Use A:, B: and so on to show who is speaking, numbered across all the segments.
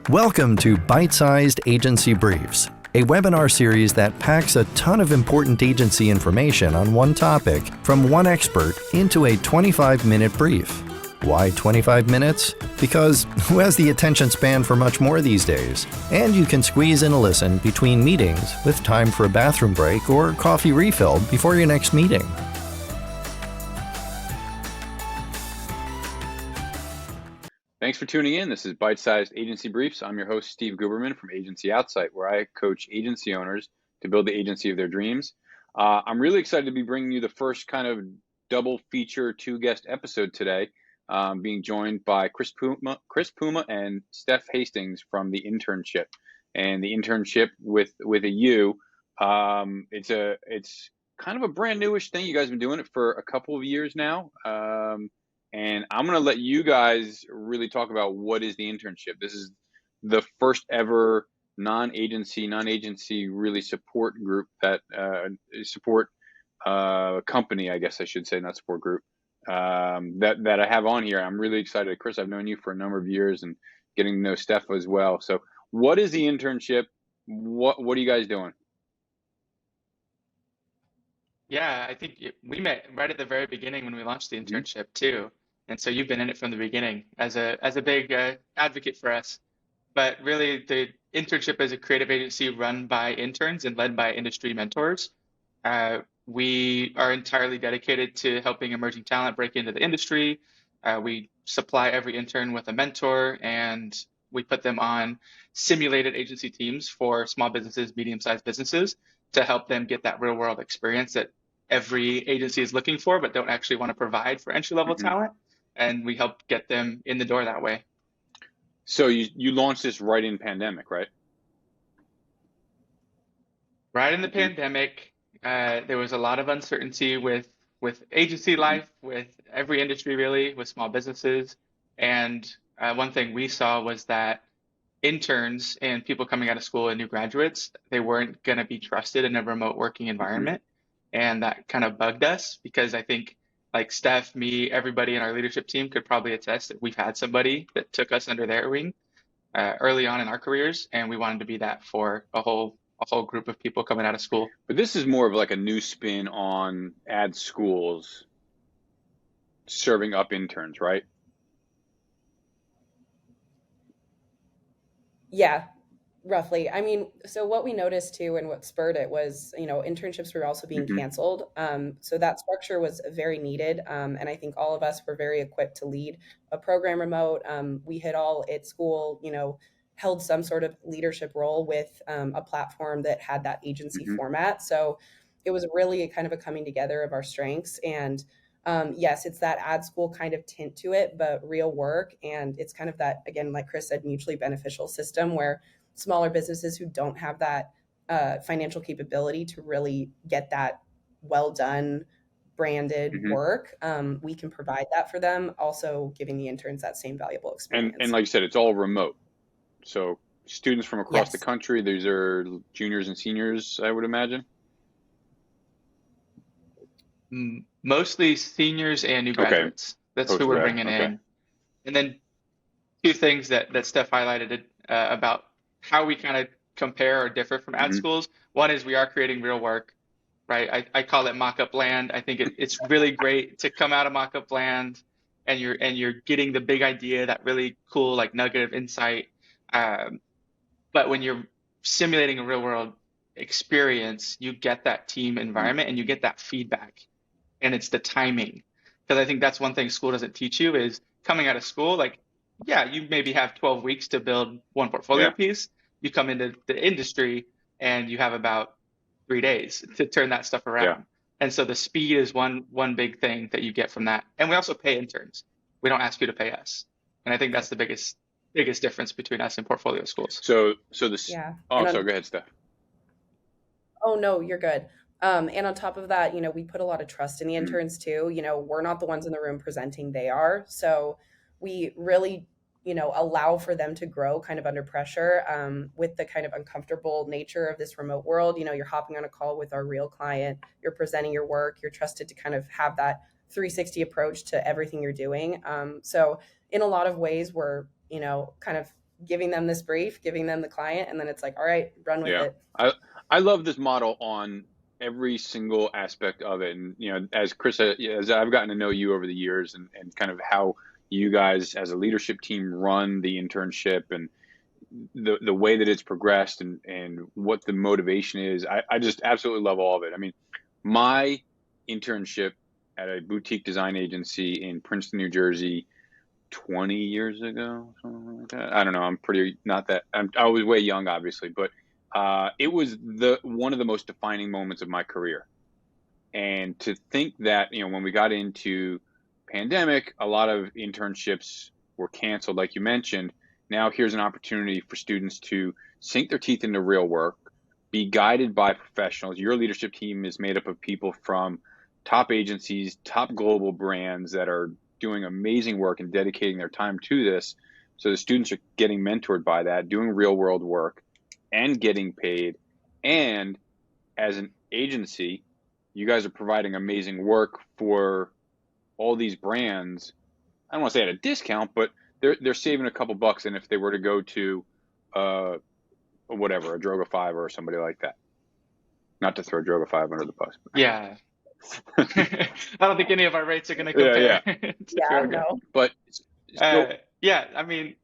A: Welcome to Byte-Sized Agency Briefs, a webinar series that packs a ton of important agency information on one topic from one expert into a 25-minute brief. Why 25 minutes? Because who has the attention span for much more these days? And you can squeeze in a listen between meetings with time for a bathroom break or coffee refill before your next meeting.
B: Thanks for tuning in. This is Byte-Sized Agency Briefs. I'm your host, Steve Guberman from Agency Outside, where I coach agency owners to build the agency of their dreams. I'm really excited to be bringing you the first kind of double feature two-guest episode today, being joined by Chris Puma and Steph Hastings from the Inturnship. And the Inturnship with a U, it's kind of a brand newish thing. You guys have been doing it for a couple of years now. And I'm going to let you guys really talk about what is the internship. This is the first ever non-agency really support group that support company, I guess I should say, not support group, that I have on here. I'm really excited. Chris, I've known you for a number of years and getting to know Steph as well. So what is the internship? What are you guys doing?
C: Yeah, I think we met right at the very beginning when we launched the internship too. And so you've been in it from the beginning as a big advocate for us. But really, the internship is a creative agency run by interns and led by industry mentors. We are entirely dedicated to helping emerging talent break into the industry. We supply every intern with a mentor, and we put them on simulated agency teams for small businesses, medium-sized businesses, to help them get that real-world experience that every agency is looking for, but don't actually want to provide for entry-level talent. And we help get them in the door that way.
B: So you launched this right in pandemic, right?
C: Right in the pandemic, there was a lot of uncertainty with agency life, with every industry really, with small businesses. And one thing we saw was that interns and people coming out of school and new graduates, they weren't going to be trusted in a remote working environment. And that kind of bugged us because I think like Steph, me, everybody in our leadership team could probably attest that we've had somebody that took us under their wing early on in our careers, and we wanted to be that for a whole group of people coming out of school.
B: But this is more of like a new spin on ad schools serving up interns, right?
D: Yeah, roughly. I mean, so what we noticed too, and what spurred it was, internships were also being canceled. So that structure was very needed. And I think all of us were very equipped to lead a program remote. We had all at school, held some sort of leadership role with a platform that had that agency format. So it was really kind of a coming together of our strengths. And yes, it's that ad school kind of tint to it, but real work. And it's kind of that, again, like Chris said, mutually beneficial system where smaller businesses who don't have that financial capability to really get that well done branded work, we can provide that for them, also giving the interns that same valuable experience.
B: And like you said, it's all remote. So students from across the country, these are juniors and seniors, I would imagine.
C: Mostly seniors and new graduates. That's who we're bringing in. And then two things that Steph highlighted about how we kind of compare or differ from ad schools. One is we are creating real work, right? I call it mock-up land. I think it's really great to come out of mock-up land and you're getting the big idea, that really cool like nugget of insight. But when you're simulating a real world experience, you get that team environment and you get that feedback. And it's the timing. Because I think that's one thing school doesn't teach you is coming out of school, like, yeah, you maybe have 12 weeks to build one portfolio piece. You come into the industry and you have about 3 days to turn that stuff around. Yeah. And so the speed is one big thing that you get from that. And we also pay interns. We don't ask you to pay us. And I think that's the biggest difference between us and portfolio schools.
B: So this.
D: Yeah.
B: Oh, so go ahead, Steph.
D: Oh no, you're good. And on top of that, we put a lot of trust in the interns too. We're not the ones in the room presenting, they are. So we really, allow for them to grow kind of under pressure with the kind of uncomfortable nature of this remote world. You're hopping on a call with our real client, you're presenting your work, you're trusted to kind of have that 360 approach to everything you're doing. So in a lot of ways, we're, kind of giving them this brief, giving them the client, and then it's like, all right, run with it.
B: I love this model on every single aspect of it. And, as Chris, as I've gotten to know you over the years and kind of how you guys as a leadership team run the internship and the way that it's progressed and what the motivation is, I just absolutely love all of it. I mean, my internship at a boutique design agency in Princeton, New Jersey, 20 years ago, something like that. I don't know. I'm pretty not that. I was way young, obviously, but it was one of the most defining moments of my career. And to think that, when we got into pandemic, a lot of internships were canceled, like you mentioned. Now here's an opportunity for students to sink their teeth into real work, be guided by professionals. Your leadership team is made up of people from top agencies, top global brands that are doing amazing work and dedicating their time to this. So the students are getting mentored by that, doing real world work and getting paid. And as an agency, you guys are providing amazing work for all these brands. I don't want to say at a discount, but they're saving a couple bucks. And if they were to go to whatever, a Droga 5 or somebody like that, not to throw Droga 5 under the bus. But.
C: Yeah. I don't think any of our rates are going to compare.
D: No.
B: But
C: yeah, I mean,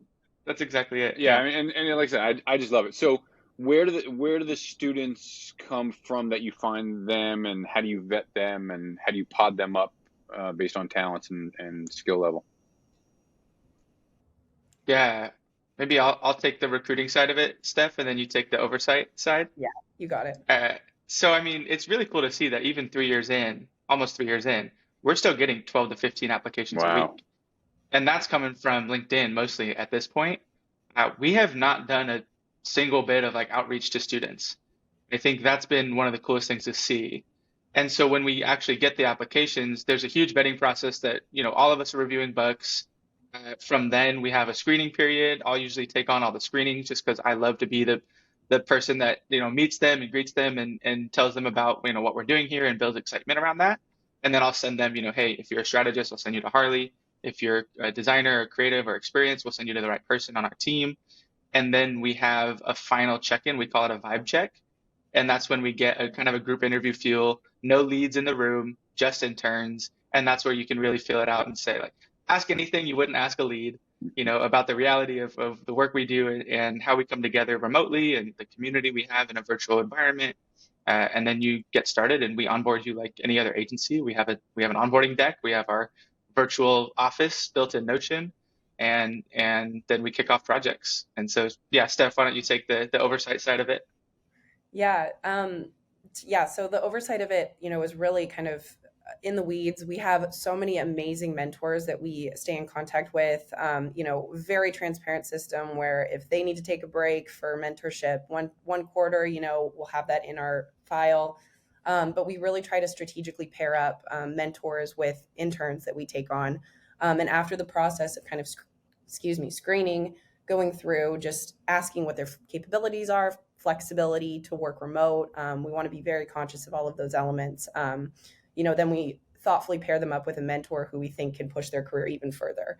C: that's exactly it.
B: Yeah, I mean, and like I said, I just love it. So where do the students come from that you find them, and how do you vet them, and how do you pod them up based on talents and skill level?
C: Yeah, maybe I'll take the recruiting side of it, Steph, and then you take the oversight side.
D: Yeah, you got it.
C: So, I mean, it's really cool to see that even 3 years in, almost 3 years in, we're still getting 12 to 15 applications a week. And that's coming from LinkedIn mostly at this point. We have not done a single bit of outreach to students. I think that's been one of the coolest things to see. And so when we actually get the applications, there's a huge vetting process that, all of us are reviewing books. From then we have a screening period. I'll usually take on all the screenings just because I love to be the person that, meets them and greets them and tells them about, what we're doing here and builds excitement around that. And then I'll send them, hey, if you're a strategist, I'll send you to Harley. If you're a designer or creative or experienced, we'll send you to the right person on our team. And then we have a final check-in. We call it a vibe check. And that's when we get a kind of a group interview feel, no leads in the room, just interns. And that's where you can really feel it out and say, ask anything you wouldn't ask a lead. About the reality of the work we do and how we come together remotely and the community we have in a virtual environment. And then you get started and we onboard you like any other agency. We have an onboarding deck. We have our virtual office built in Notion, and then we kick off projects. And so, yeah, Steph, why don't you take the oversight side of it?
D: Yeah. So the oversight of it, is really kind of in the weeds. We have so many amazing mentors that we stay in contact with, very transparent system where if they need to take a break for mentorship one quarter, we'll have that in our file. But we really try to strategically pair up mentors with interns that we take on. And after the process of kind of, screening, going through, just asking what their capabilities are, flexibility to work remote. We want to be very conscious of all of those elements. Then we thoughtfully pair them up with a mentor who we think can push their career even further.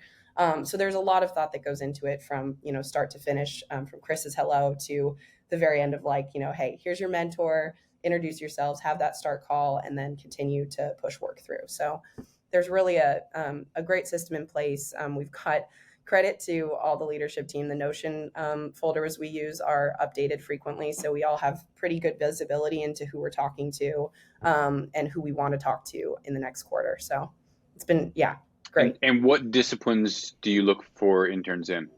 D: So there's a lot of thought that goes into it from, start to finish, from Chris's hello to the very end of hey, here's your mentor, introduce yourselves, have that start call, and then continue to push work through. So there's really a great system in place. We've got credit to all the leadership team. The Notion folders we use are updated frequently, so we all have pretty good visibility into who we're talking to and who we want to talk to in the next quarter. So it's been, great.
B: And what disciplines do you look for interns in?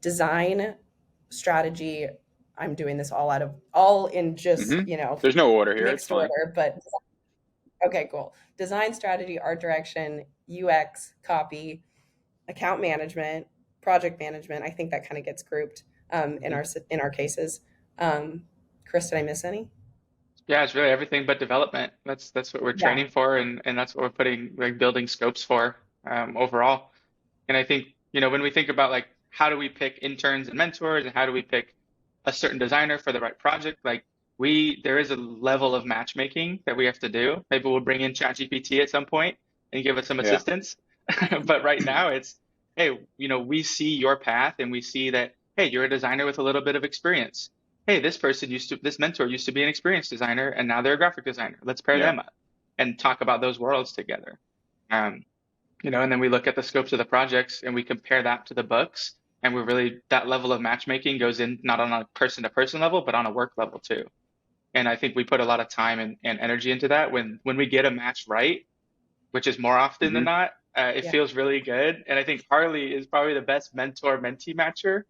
D: Design, strategy. I'm doing this all in just,
B: There's no order here.
D: Mixed order, but okay, cool. Design, strategy, art direction, UX, copy, account management, project management. I think that kind of gets grouped in our cases. Chris, did I miss any?
C: Yeah, it's really everything but development. That's what we're training for, and that's what we're putting building scopes for overall. And I think when we think about how do we pick interns and mentors, and how do we pick a certain designer for the right project, there is a level of matchmaking that we have to do. Maybe we'll bring in ChatGPT at some point and give us some assistance. But right now it's hey, we see your path and we see that, hey, you're a designer with a little bit of experience. Hey, this mentor used to be an experienced designer and now they're a graphic designer. Let's pair them up and talk about those worlds together. And then we look at the scopes of the projects and we compare that to the books. And that level of matchmaking goes in not on a person to person level, but on a work level too. And I think we put a lot of time and energy into that. When we get a match right, which is more often than not, it feels really good. And I think Harley is probably the best mentor-mentee matcher.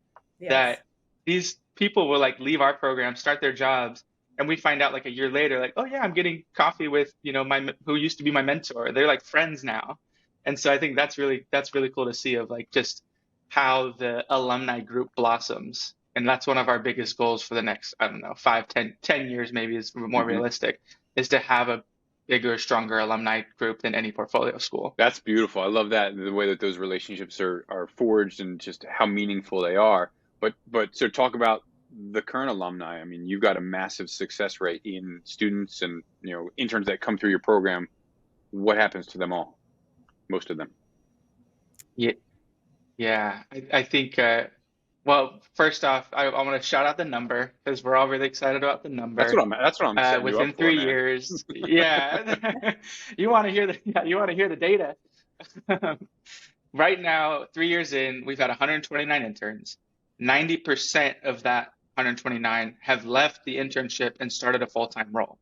C: That these people will like leave our program, start their jobs, and we find out like a year later, like, oh yeah, I'm getting coffee with, who used to be my mentor. They're like friends now. And so I think that's really cool to see, of like just how the alumni group blossoms. And that's one of our biggest goals for the next, I don't know, 5, 10 years maybe is more realistic, is to have a bigger, stronger alumni group than any portfolio school.
B: That's beautiful. I love that, the way that those relationships are forged and just how meaningful they are. But so talk about the current alumni. I mean, you've got a massive success rate in students and interns that come through your program. What happens to them all? Most of them.
C: Yeah. I think. Well, first off, I want to shout out the number because we're all really excited about the number.
B: That's what I'm setting
C: within
B: you up
C: 3
B: for,
C: years. Yeah, you want to hear the data. Right now, 3 years in, we've had 129 interns. 90% of that 129 have left the internship and started a full-time role.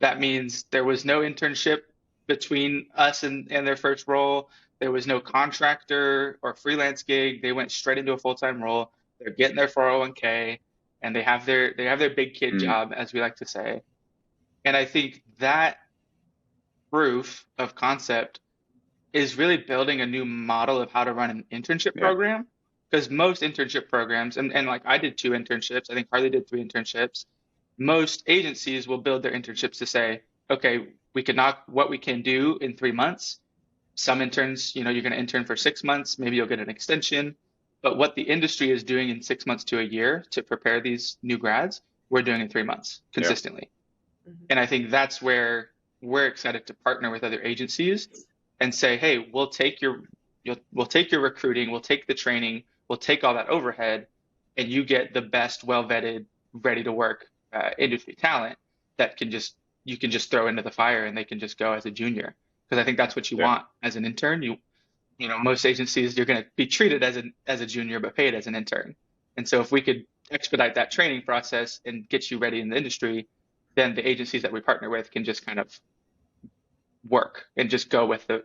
C: That means there was no internship between us and their first role. There was no contractor or freelance gig. They went straight into a full-time role. They're getting their 401k and they have their big kid job, as we like to say. And I think that proof of concept is really building a new model of how to run an internship program. Because most internship programs, and like I did 2 internships, I think Harley did 3 internships. Most agencies will build their internships to say, okay, we can knock what we can do in 3 months. Some interns, you're going to intern for 6 months, maybe you'll get an extension. But what the industry is doing in 6 months to a year to prepare these new grads, we're doing in 3 months consistently. And I think that's where we're excited to partner with other agencies and say, hey, we'll take your recruiting, we'll take the training, we'll take all that overhead, and you get the best, well-vetted, ready to work industry talent that you can just throw into the fire and they can just go as a junior. Because I think that's what you want as an intern. Most agencies, you're going to be treated as a junior, but paid as an intern. And so if we could expedite that training process and get you ready in the industry, then the agencies that we partner with can just kind of work and just go with the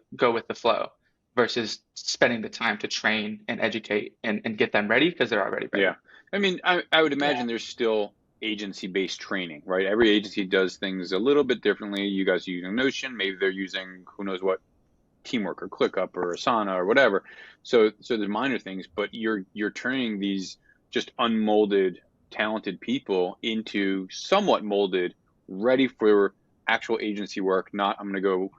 C: flow versus spending the time to train and educate and get them ready because they're already ready.
B: Yeah. I mean, I would imagine there's still agency-based training, right? Every agency does things a little bit differently. You guys are using Notion, maybe they're using who knows what, Teamwork or ClickUp or Asana or whatever. So there's minor things, but you're turning these just unmolded, talented people into somewhat molded, ready for actual agency work. Not I'm going to go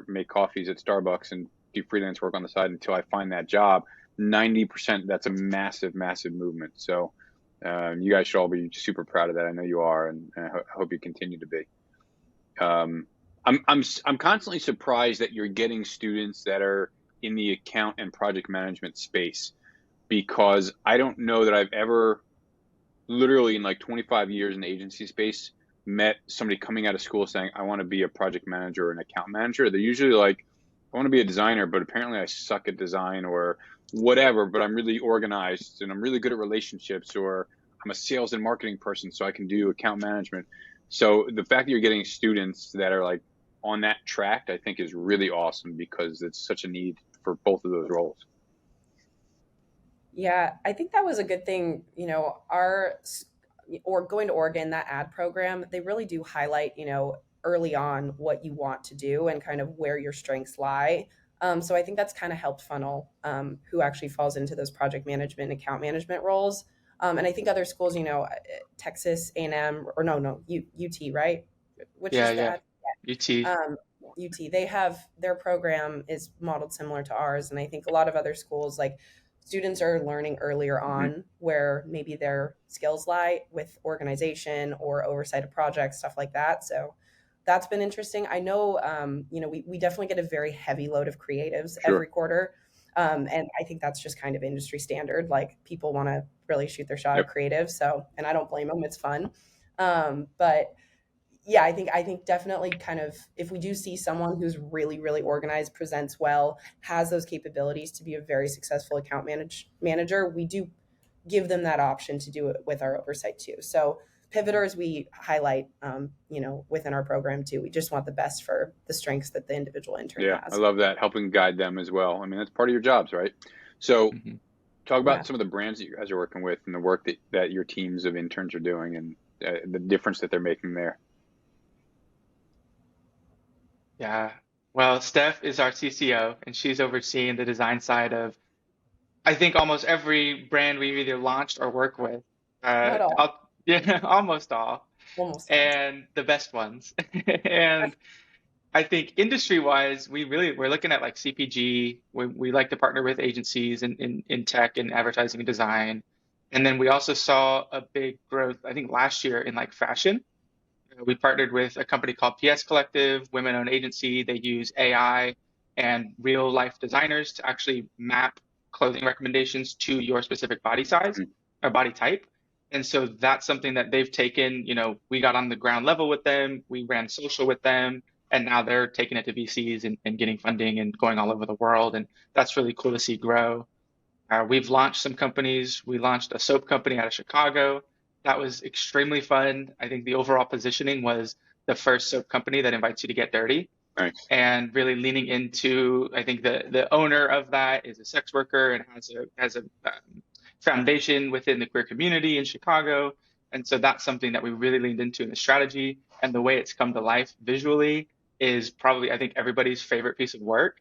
B: make coffees at Starbucks and do freelance work on the side until I find that job. 90%, that's a massive, massive movement. So you guys should all be super proud of that. I know you are, and I hope you continue to be. I'm constantly surprised that you're getting students that are in the account and project management space, because I don't know that I've ever, literally in like 25 years in the agency space, met somebody coming out of school saying, I want to be a project manager or an account manager. They're usually like, I want to be a designer, but apparently I suck at design or whatever, but I'm really organized and I'm really good at relationships, or I'm a sales and marketing person, so I can do account management. So the fact that you're getting students that are like on that track, I think is really awesome, because it's such a need for both of those roles.
D: Yeah, I think that was a good thing. Going to Oregon, that ad program, they really do highlight, early on what you want to do and kind of where your strengths lie. So I think that's kind of helped funnel who actually falls into those project management, account management roles. And I think other schools, Texas A&M, or no, UT, right? Which is that?
C: UT.
D: UT, they have, their program is modeled similar to ours. And I think a lot of other schools, like, students are learning earlier on where maybe their skills lie with organization or oversight of projects, stuff like that. So that's been interesting. I know, we definitely get a very heavy load of creatives every quarter. And I think that's just kind of industry standard. Like people want to really shoot their shot at creative. So, and I don't blame them. It's fun. But yeah, I think definitely kind of if we do see someone who's really, really organized, presents well, has those capabilities to be a very successful account manager, we do give them that option to do it with our oversight too. So pivoters we highlight, within our program too. We just want the best for the strengths that the individual intern has.
B: I love that, helping guide them as well. I mean, that's part of your jobs, right? So talk about some of the brands that you guys are working with and the work that your teams of interns are doing and the difference that they're making there.
C: Yeah. Well, Steph is our CCO, and she's overseeing the design side of, I think, almost every brand we've either launched or work with.
D: Not all.
C: Yeah, almost all.
D: Almost.
C: And the best ones. And I think industry-wise, we're looking at like CPG. We like to partner with agencies in tech and advertising and design. And then we also saw a big growth, I think, last year in like fashion. We partnered with a company called PS Collective, women-owned agency. They use AI and real-life designers to actually map clothing recommendations to your specific body size or body type. And so that's something that they've taken. We got on the ground level with them. We ran social with them. And now they're taking it to VCs and getting funding and going all over the world. And that's really cool to see grow. We've launched some companies. We launched a soap company out of Chicago. That was extremely fun. I think the overall positioning was the first soap company that invites you to get dirty.
B: Nice.
C: And really leaning into, I think the owner of that is a sex worker and has a foundation within the queer community in Chicago. And so that's something that we really leaned into in the strategy. And the way it's come to life visually is probably, I think, everybody's favorite piece of work.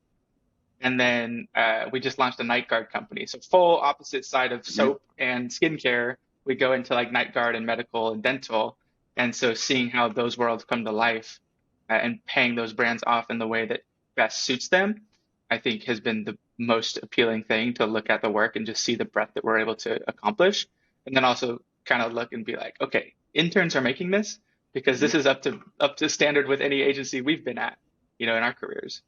C: And then we just launched a night guard company. So full opposite side of soap and skincare. We go into like night guard and medical and dental. And so seeing how those worlds come to life and paying those brands off in the way that best suits them, I think has been the most appealing thing, to look at the work and just see the breadth that we're able to accomplish. And then also kind of look and be like, okay, interns are making this because this is up to standard with any agency we've been at, in our careers.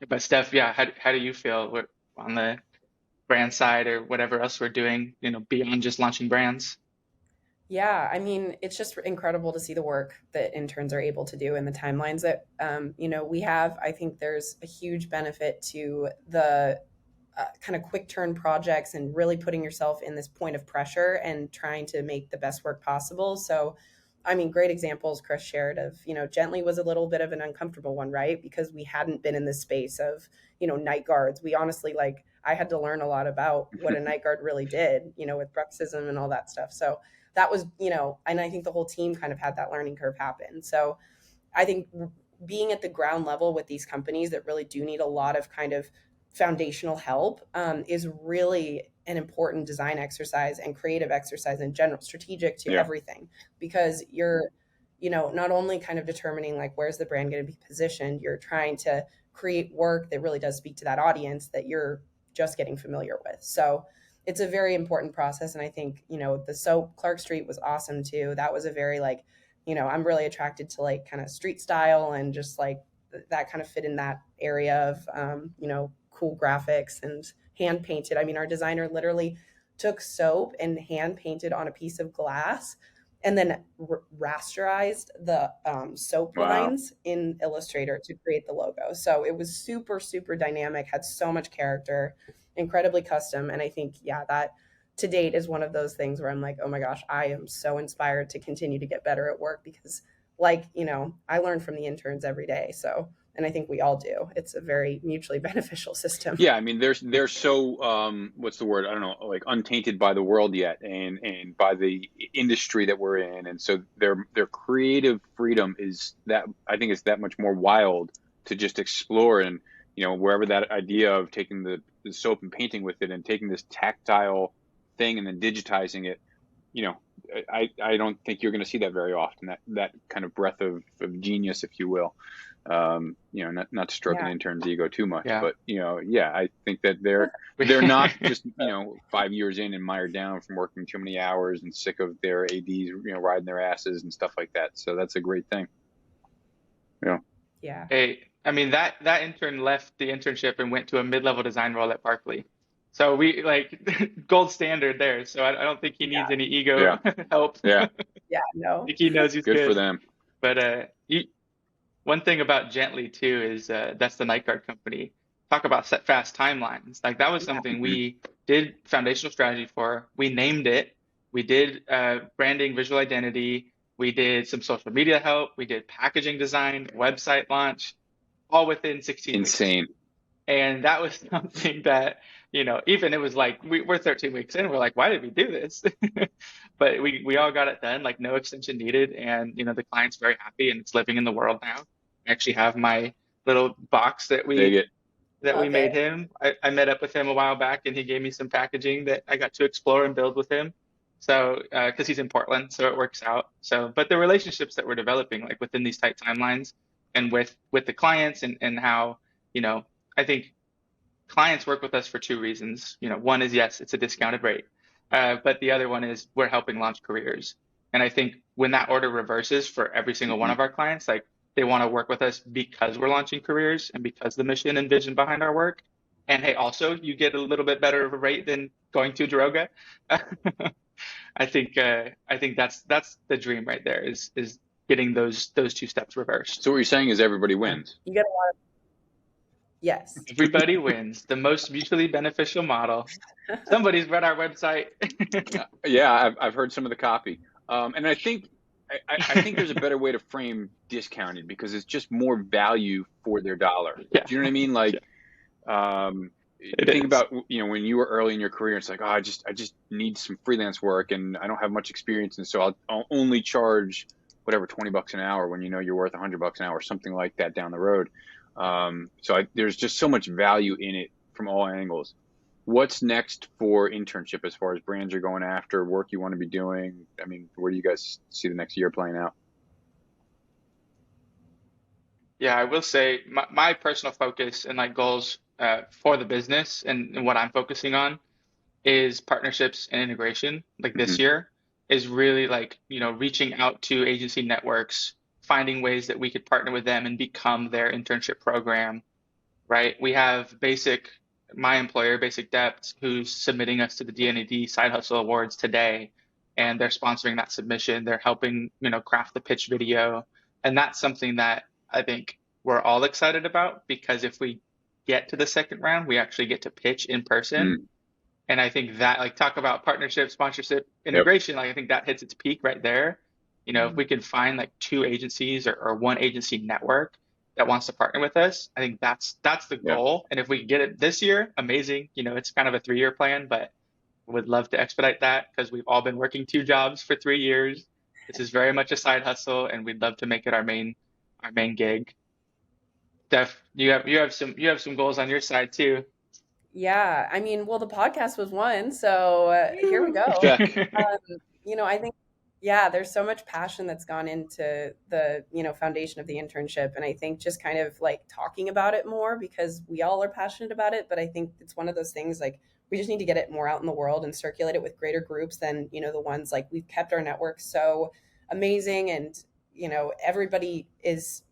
C: But Steph, how do you feel on the brand side or whatever else we're doing, beyond just launching brands?
D: Yeah, I mean, it's just incredible to see the work that interns are able to do and the timelines that, we have. I think there's a huge benefit to the kind of quick turn projects and really putting yourself in this point of pressure and trying to make the best work possible. So, I mean, great examples Chris shared of, Gently was a little bit of an uncomfortable one, right? Because we hadn't been in this space of, night guards. We honestly, I had to learn a lot about what a night guard really did, with bruxism and all that stuff. So that was, and I think the whole team kind of had that learning curve happen. So I think being at the ground level with these companies that really do need a lot of kind of foundational help is really an important design exercise and creative exercise in general, strategic to everything, because you're, not only kind of determining like, where's the brand going to be positioned, you're trying to create work that really does speak to that audience that you're just getting familiar with. So it's a very important process. And I think, the soap Clark Street was awesome too. That was a very I'm really attracted to kind of street style and just that kind of fit in that area of, cool graphics and hand painted. I mean, our designer literally took soap and hand painted on a piece of glass and then rasterized the soap lines in Illustrator to create the logo. So it was super, super dynamic, had so much character, incredibly custom. And I think, that to date is one of those things where I'm like, oh my gosh, I am so inspired to continue to get better at work because I learn from the interns every day. So, and I think we all do. It's a very mutually beneficial system.
B: Yeah, I mean, they're so what's the word? I don't know, untainted by the world yet, and by the industry that we're in, and so their creative freedom is that, I think, it's that much more wild to just explore, and wherever that idea of taking the soap and painting with it and taking this tactile thing and then digitizing it, I don't think you're going to see that very often. That kind of breadth of genius, if you will. Not to stroke an intern's ego too much, but I think that they're not just 5 years in and mired down from working too many hours and sick of their ADs riding their asses and stuff like that. So that's a great thing.
C: Hey, I mean, that intern left the internship and went to a mid-level design role at Barkley. So we like gold standard there. So I don't think he needs any ego help.
B: Yeah.
D: Yeah, no.
C: I think he knows he's
B: Good for them.
C: But one thing about Gently too is that's the night guard company. Talk about set fast timelines. Like that was something we did foundational strategy for. We named it. We did branding, visual identity. We did some social media help. We did packaging design, website launch, all within 16 weeks.
B: Insane.
C: And that was something that, even it was like, we're 13 weeks in, we're like, why did we do this? But we all got it done, like no extension needed. And, the client's very happy and it's living in the world now. I actually have my little box that we made him. I met up with him a while back and he gave me some packaging that I got to explore and build with him. So, because he's in Portland, so it works out. So, but the relationships that we're developing, like within these tight timelines and with the clients and how, I think clients work with us for two reasons. One is, yes, it's a discounted rate. But the other one is we're helping launch careers. And I think when that order reverses for every single one of our clients, like they want to work with us because we're launching careers and because the mission and vision behind our work. And hey, also you get a little bit better of a rate than going to Droga. I think that's the dream right there is getting those two steps reversed.
B: So what you're saying is everybody wins.
D: You get a lot of yes.
C: Everybody wins. The most mutually beneficial model. Somebody's read our website.
B: Yeah, I've heard some of the copy. And I think there's a better way to frame discounted because it's just more value for their dollar.
C: Yeah.
B: Do you know what I mean? Like, think about, when you were early in your career, it's like, oh, I just need some freelance work and I don't have much experience. And so I'll only charge whatever, $20 an hour when you're worth $100 an hour, something like that down the road. There's just so much value in it from all angles. What's next for Internship as far as brands are going after, work you want to be doing? I mean, where do you guys see the next year playing out?
C: Yeah, I will say my personal focus and like goals for the business and what I'm focusing on is partnerships and integration. Like this year is really like, reaching out to agency networks, finding ways that we could partner with them and become their internship program, right? We have my employer, Basic Depth, who's submitting us to the DNAD Side Hustle Awards today, and they're sponsoring that submission. They're helping, craft the pitch video. And that's something that I think we're all excited about because if we get to the second round, we actually get to pitch in person. And I think that, like, talk about partnership, sponsorship, integration, like I think that hits its peak right there. If we can find like two agencies or one agency network that wants to partner with us, I think that's the goal. And if we get it this year, amazing. It's kind of a 3-year plan, but would love to expedite that because we've all been working 2 jobs for 3 years. This is very much a side hustle, and we'd love to make it our main gig. Steph, you have some goals on your side too.
D: Yeah, I mean, well, the podcast was one, so here we go. I think, there's so much passion that's gone into the, foundation of the internship. And I think just kind of like talking about it more because we all are passionate about it. But I think it's one of those things like we just need to get it more out in the world and circulate it with greater groups than, the ones like we've kept our network so amazing. And, everybody is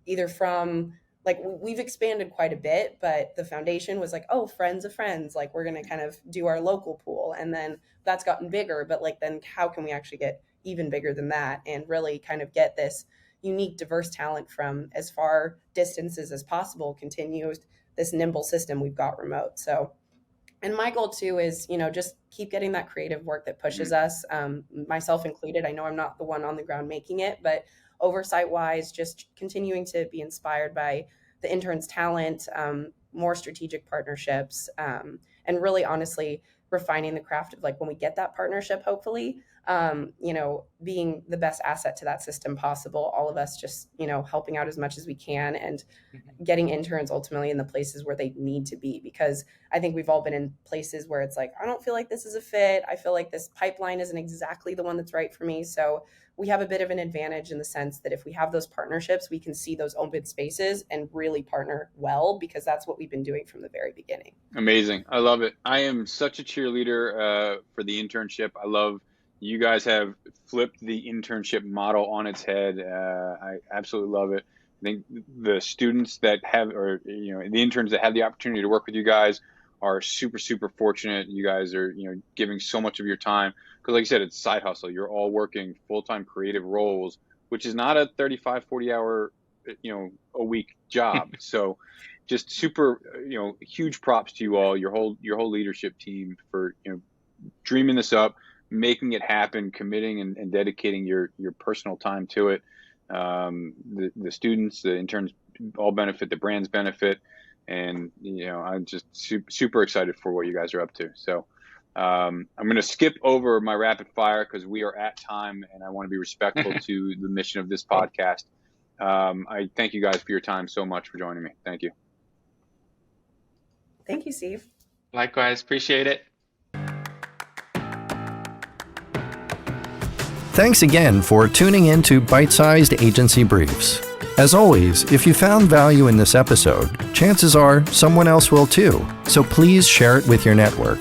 D: either from like we've expanded quite a bit, but the foundation was like, oh, friends of friends, like we're going to kind of do our local pool. And then that's gotten bigger. But like, then how can we actually get even bigger than that and really kind of get this unique, diverse talent from as far distances as possible, continue this nimble system we've got remote. So, and my goal too is, just keep getting that creative work that pushes us, myself included. I know I'm not the one on the ground making it, but oversight wise, just continuing to be inspired by the interns' talent, more strategic partnerships, and really honestly refining the craft of like when we get that partnership, hopefully, being the best asset to that system possible. All of us just, helping out as much as we can and getting interns ultimately in the places where they need to be. Because I think we've all been in places where it's like, I don't feel like this is a fit. I feel like this pipeline isn't exactly the one that's right for me. So we have a bit of an advantage in the sense that if we have those partnerships, we can see those open spaces and really partner well, because that's what we've been doing from the very beginning.
B: Amazing. I love it. I am such a cheerleader for the internship. I love you guys have flipped the internship model on its head. I absolutely love it. I think the students that have, or the interns that have the opportunity to work with you guys are super, super fortunate. You guys are, giving so much of your time, because like you said, it's a side hustle. You're all working full-time creative roles, which is not a 35, 40 hour, a week job. So just super, huge props to you all, your whole leadership team for, dreaming this up, making it happen, committing and dedicating your personal time to it. The students, the interns all benefit, the brands benefit. And, I'm just super excited for what you guys are up to. So I'm going to skip over my rapid fire because we are at time and I want to be respectful to the mission of this podcast. I thank you guys for your time so much for joining me. Thank you.
D: Thank you, Steve.
C: Likewise, appreciate it.
A: Thanks again for tuning in to Byte-Sized Agency Briefs. As always, if you found value in this episode, chances are someone else will too, so please share it with your network.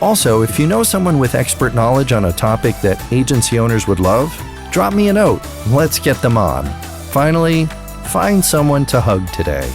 A: Also, if you know someone with expert knowledge on a topic that agency owners would love, drop me a note. Let's get them on. Finally, find someone to hug today.